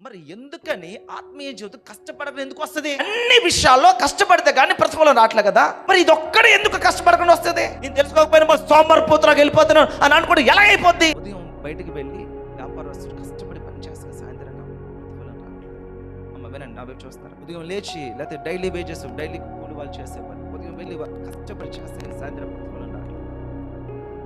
మరి ఎందుకని ఆత్మీయ జీవితం కష్టపడకుండా ఎందుకు వస్తుంది? అన్ని విషయాల్లో కష్టపడితే కానీ ప్రతిఫలం రావట్లే కదా. మరి ఇది ఒక్కడే ఎందుకు కష్టపడకుండా వస్తుంది? నేను తెలుసుకోకపోయినా సోమవారపోతులాగా వెళ్ళిపోతున్నాను అని అనుకుంటే ఎలా అయిపోద్ది? ఉదయం బయటికి వెళ్ళి వ్యాపారస్తులు కష్టపడి పని చేస్తారు, సాయంత్రం ప్రతిఫలం రావట్లేదు. అమ్మ వినండి, నా వైపు చూస్తారు. ఉదయం లేచి లేకపోతే డైలీ వేజెస్ డైలీ కూలి వాళ్ళు చేసే పని ఉదయం వెళ్ళి కష్టపడి చేస్తే సాయంత్రం ప్రతిఫలం రావట్లేదు.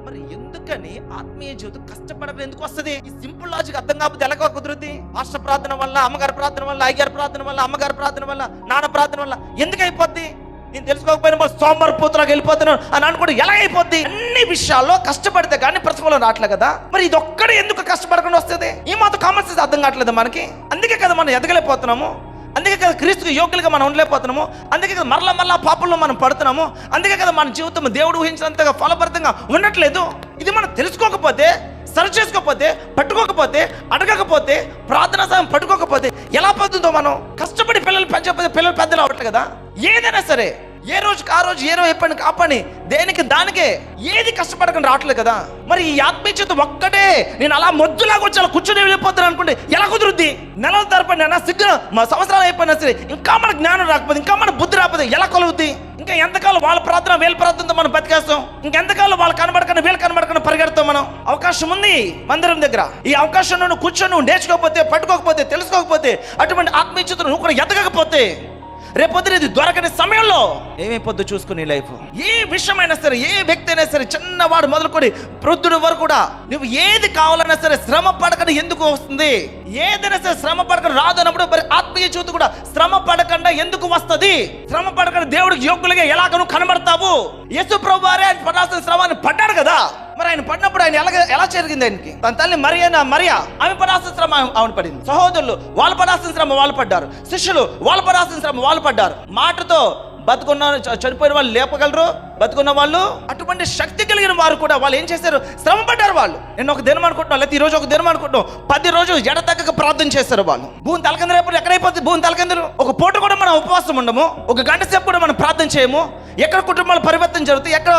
మరి ఎందుకని ఆత్మీయ జీవితం కష్టపడకుండా ఎందుకు వస్తుంది? ఈ సింపుల్ లాజిక్ అర్థం కాకపోతే ఎలా కుదురుద్ది? మాస్టర్ ప్రార్థన వల్ల, అమ్మగారి ప్రార్థన వల్ల, అయ్యగారి ప్రార్థన వల్ల, అమ్మగారి ప్రార్థన వల్ల, నాన్న ప్రార్థన వల్ల ఎందుకు అయిపోద్ది? నేను తెలుసుకోకపోయినా సోమవారపోతులాగా వెళ్ళిపోతున్నాను అని అనుకుంటే ఎలా అయిపోద్ది? అన్ని విషయాల్లో కష్టపడితే కానీ ప్రతిఫలం రావట్లే కదా. మరి ఇది ఒక్కడే ఎందుకు కష్టపడకుండా వస్తుంది? ఈ మాత్రం కామన్ సెన్స్ అర్థం కావట్లేదు మనకి. అందుకే కదా మనం ఎదగలేకపోతున్నాము, అందుకే కదా క్రీస్తుకు యోగ్యులుగా మనం ఉండలేకపోతున్నాము, అందుకే కదా మరలా పాపంలో మనం పడుతున్నాము, అందుకే కదా మన జీవితం దేవుడు ఊహించినంతగా ఫలభరితంగా ఉండట్లేదు. ఇది మనం తెలుసుకోకపోతే, సరి చేసుకోకపోతే, పట్టుకోకపోతే, అడగకపోతే, ప్రార్థనా సమయం పట్టుకోకపోతే ఎలా పొందుతుందో మనం? కష్టపడి పిల్లలు పెంచకపోతే పిల్లలు పెద్దలు అవ్వట్లేదు కదా. ఏదైనా సరే ఏ రోజుకి ఆ రోజు ఏ రోజు ఎప్పటికి ఆ పని దేనికి దానికే ఏది కష్టపడకుండా రావట్లేదు కదా. మరి ఈ ఆత్మీయ జీవితం ఒక్కటే నేను అలా మొద్దులాగా వచ్చి అలా కూర్చొని వెళ్ళిపోతాను అనుకుంటే ఎలా కుదురుద్ది? నెలల తరపడి నా సిగ్గు మా సంవత్సరాలు అయిపోయినా సరే ఇంకా మన జ్ఞానం రాకపోతే, ఇంకా మన బుద్ధి రాకపోతే ఎలా కలుగుద్ది? ఇంకా ఎంతకాలం వాళ్ళ ప్రార్థన వీళ్ళ ప్రార్థనతో మనం బతికేస్తాం? ఇంకెంతకాలం వాళ్ళు కనబడకుండా వీళ్ళు కనబడకుండా పరిగెడతాం మనం? అవకాశం ఉంది మందిరం దగ్గర. ఈ అవకాశం నువ్వు కూర్చొని నువ్వు నేర్చుకోకపోతే, పట్టుకోకపోతే, తెలుసుకోకపోతే, అటువంటి ఆత్మీయ జీవితం నువ్వు కూడా ఎదగకపోతే రేపొద్దున ఇది దొరకని సమయంలో ఏమైపోద్దో చూసుకుని లైఫ్. ఏ విషయమైనా సరే, ఏ వ్యక్తి అయినా సరే, చిన్నవాడు మొదలుకొని వృద్ధుడి వరకు కూడా నువ్వు ఏది కావాలన్నా సరే శ్రమ పడకుండా ఎందుకు వస్తుంది? ఏదైనా సరే శ్రమ పడకుండా రాదు అన్నప్పుడు మరి ఆత్మీయ జీవితం కూడా శ్రమ పడకుండా ఎందుకు వస్తుంది? శ్రమ పడకుండా దేవుడికి యోగ్యులుగా ఎలాగ నువ్వు కనబడతావు? యేసు ప్రభువు వారే ఆయన పడాల్సిన శ్రమాన్ని పడ్డాడు కదా. మరి ఆయన పడినప్పుడు ఆయన ఎలా జరిగింది? ఆయనకి తన తల్లి మరియా ఆమె పడాల్సిన శ్రమ ఆమె పడింది. సహోదరులు వాళ్ళు పడాల్సిన శ్రమ వాళ్ళు పడ్డారు. శిష్యులు వాళ్ళు పడాల్సిన శ్రమ వాళ్ళు పడ్డారు. మాటతో బతుకున్న చనిపోయిన వాళ్ళు లేపగలరు, బతుకున్న వాళ్ళు అటువంటి శక్తి కలిగిన వారు కూడా వాళ్ళు ఏం చేశారు? శ్రమ పడ్డారు. వాళ్ళు నేను ఒక దినం అనుకుంటున్నాను, లేకపోతే ఈ రోజు ఒక దినం అనుకుంటున్నాం, 10 రోజులు ఎడతెగక ప్రార్థన చేస్తారు వాళ్ళు. భూమి తలకిందులు ఎప్పుడు ఎక్కడైపోతుంది? భూమి తలకిందులు. ఒక పూట కూడా మనం ఉపవాసం ఉండము, ఒక గంట సేపు కూడా మనం ప్రార్థన చేయము. ఎక్కడ కుటుంబాలు పరివర్తన జరుగుతాయి, ఎక్కడ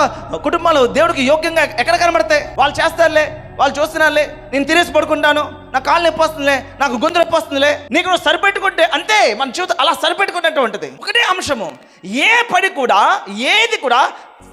కుటుంబాలు దేవుడికి యోగ్యంగా ఎక్కడ కనబడతాయి? వాళ్ళు చేస్తారులే, వాళ్ళు చూస్తున్నారులే, నేను తినేసి పడుకుంటాను, నా కాళ్ళు నొప్పి వస్తుందిలే, నాకు గొంతు నొప్పి వస్తుందిలే. నీకు నువ్వు సరిపెట్టుకుంటే అంతే, మన జీవితం అలా సరిపెట్టుకున్నట్టు ఉంటుంది. ఒకటే అంశము, ఏ పని కూడా ఏది కూడా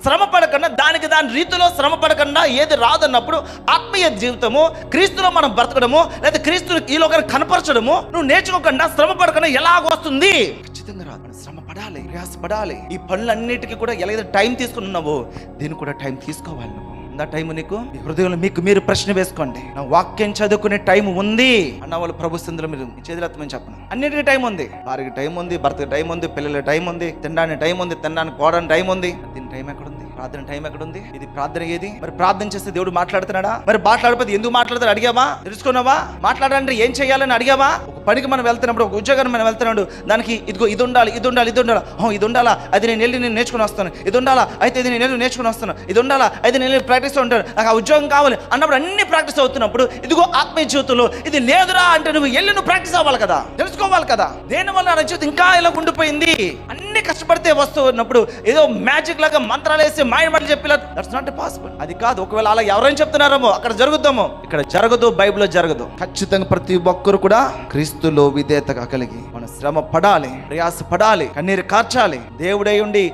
శ్రమ పడకుండా దానికి దాని రీతిలో శ్రమ పడకుండా ఏది రాదన్నప్పుడు ఆత్మీయ జీవితము, క్రీస్తులో మనం బ్రతకడము, లేదా క్రీస్తుని ఈ లోకాన్ని కనపరచడము నువ్వు నేర్చుకోకుండా శ్రమ పడకుండా ఎలాగ వస్తుంది? ఖచ్చితంగా రాదు. శ్రమ పడాలి, ప్రయాసపడాలి. ఈ పనులన్నిటికీ కూడా ఎలాగైతే టైం తీసుకున్నావో దీన్ని కూడా టైం తీసుకోవాలి. నువ్వు ఉందా టైం నీకు? మీ హృదయంలో మీరు ప్రశ్న వేసుకోండి. నా వాక్యం చదువుకునే టైం ఉంది అన్న వాళ్ళు ప్రభు స్థితిలో మీరు చేతులెత్తమని చెప్పను. అన్నిటికీ టైం ఉంది. వారికి టైం ఉంది, భర్తకి టైం ఉంది, పిల్లలకి టైం ఉంది, తినడానికి టైం ఉంది, తినడానికి పోవడానికి టైం ఉంది. దీని టైం ఎక్కడుంది? ప్రార్థన టైం ఎక్కడుంది? ఇది ప్రార్థన ఏది? మరి ప్రార్థన చేస్తే దేవుడు మాట్లాడుతున్నాడా? మరి మాట్లాడకపోతే ఎందుకు మాట్లాడతాడు అడిగావా? తెలుసుకున్నావా? మాట్లాడాలంటే ఏం చేయాలని అడిగావా? ఒక పనికి మనం వెళ్తున్నప్పుడు, ఒక ఉద్యోగాన్ని మనం వెళ్తున్నాడు, దానికి ఇదిగో ఇది ఉండాలి, ఇది ఉండాలి, ఇది ఉండాలా, ఇది ఉండాలా, అది నేను వెళ్ళి నేను నేర్చుకుని వస్తాను, ఇది ఉండాలా, అయితే ఇది నేను వెళ్ళి నేర్చుకుని వస్తాను, ఇది ఉండాలా, అయితే నేను ప్రాక్టీస్ ఉంటాను, నాకు ఆ ఉద్యోగం కావాలి అన్నప్పుడు అన్ని ప్రాక్టీస్ అవుతున్నప్పుడు ఇదిగో ఆత్మీయ జీవితంలో ఇది లేదురా అంటే నువ్వు ప్రాక్టీస్ అవ్వాలి కదా, తెలుసుకోవాలి కదా. దేనివల్ల నా జీవితం ఇంకా ఇలా ఉండిపోయింది? అన్ని కష్టపడితే వస్తున్నప్పుడు ఏదో మ్యాజిక్ లాగా మంత్రాలు వేసి మాయమాటలు చెప్పేలా, దట్స్ నాట్ పాసిబుల్. అది కాదు. ఒకవేళ అలా ఎవరైనా చెప్తున్నారేమో అక్కడ జరుగుద్దామో, ఇక్కడ జరగదు, బైబిల్లో జరగదు. ఖచ్చితంగా ప్రతి ఒక్కరు కూడా క్రీస్తులో విధేయతగా కలిగి మనం శ్రమ పడాలి, ప్రయాస పడాలి, కన్నీరు కార్చాలి. దేవుడై ఉండి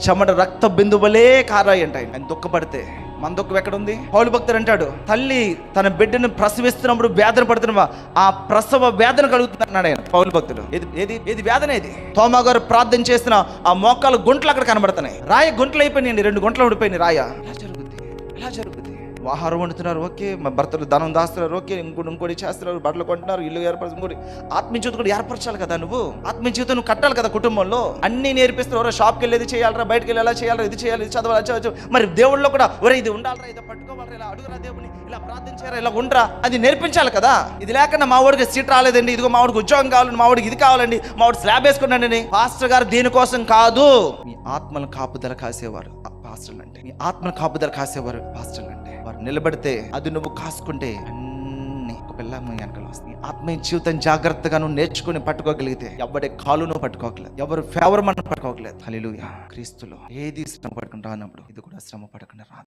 చెమట రక్త బిందువులే కారాయి అంటాయి. ఆయన దుఃఖపడితే మన దుఃఖం ఎక్కడుంది? పౌలు భక్తుడు అంటాడు, తల్లి తన బిడ్డను ప్రసవిస్తున్నప్పుడు వేదన పడుతున్నా ఆ ప్రసవ వేదన కలుగుతున్నాడు ఆయన పౌలు భక్తుడు. ఏది వేదన? ఏది? తోమా గారు ప్రార్థన చేసిన ఆ మోకాలు గుంటలు అక్కడ కనబడుతున్నాయి. రాయ గుంటలు అయిపోయినాయండి, 2 గుంటలు ఉండిపోయినాయి. రాయ ఎలా జరుగుతుంది? ఆహారం వండుతున్నారు, ఓకే, మా భర్తలు ధనం దాస్తున్నారు, ఓకే, ఇంకోటి చేస్తున్నారు, బట్టలు కొంటున్నారు, ఇల్లు ఏర్పరుచు, ఇంకోటి. ఆత్మీయ జీవితం కూడా ఏర్పరచాలి కదా. నువ్వు ఆత్మీయ జీవితం నువ్వు కట్టాలి కదా. కుటుంబంలో అన్ని నేర్పిస్తారు. షాప్కి వెళ్ళి ఇది చేయాలరా, బయటకు వెళ్ళి ఎలా చేయాలరా, ఇది చేయాలి, ఇది చదవాలి, చదవచ్చు. మరి దేవుళ్ళలో కూడా ఒరే ఇది ఉండాలరా, ఇది పట్టుకోవాలరా, ఇలా అడుగురా దేవుని, ఇలా ప్రార్థించారా, ఇలా ఉండరా, అది నేర్పించాలి కదా. ఇది లేకుండా మా వాడికి సీట్ రాలేదండి, ఇదిగో మా వాడికి ఉద్యోగం కావాలండి, మా వాడికి ఇది కావాలండి, మా వాడు స్లాబ్ వేసుకున్నాడండి. పాస్టర్ గారు దీనికోసం కాదు. మీ ఆత్మను కాపుదల కాసేవారు పాస్టర్లు అంటే, మీ ఆత్మను కాపుదల కాసేవారు పాస్టర్లు అంటే. వారు నిలబడితే అది నువ్వు కాసుకుంటే అన్ని ఒక పిల్ల వెనకాల వస్తుంది. ఆత్మీయ జీవితం జాగ్రత్తగా నువ్వు నేర్చుకుని పట్టుకోగలిగితే ఎవరి కాలు నువ్వు పట్టుకోకలేదు, ఎవరు ఫేవర్ మనం పట్టుకోకలేదు. హల్లెలూయా. క్రీస్తులో ఏది శ్రమ పడకుండా రానప్పుడు ఇది కూడా శ్రమ పడకుండా రాదు.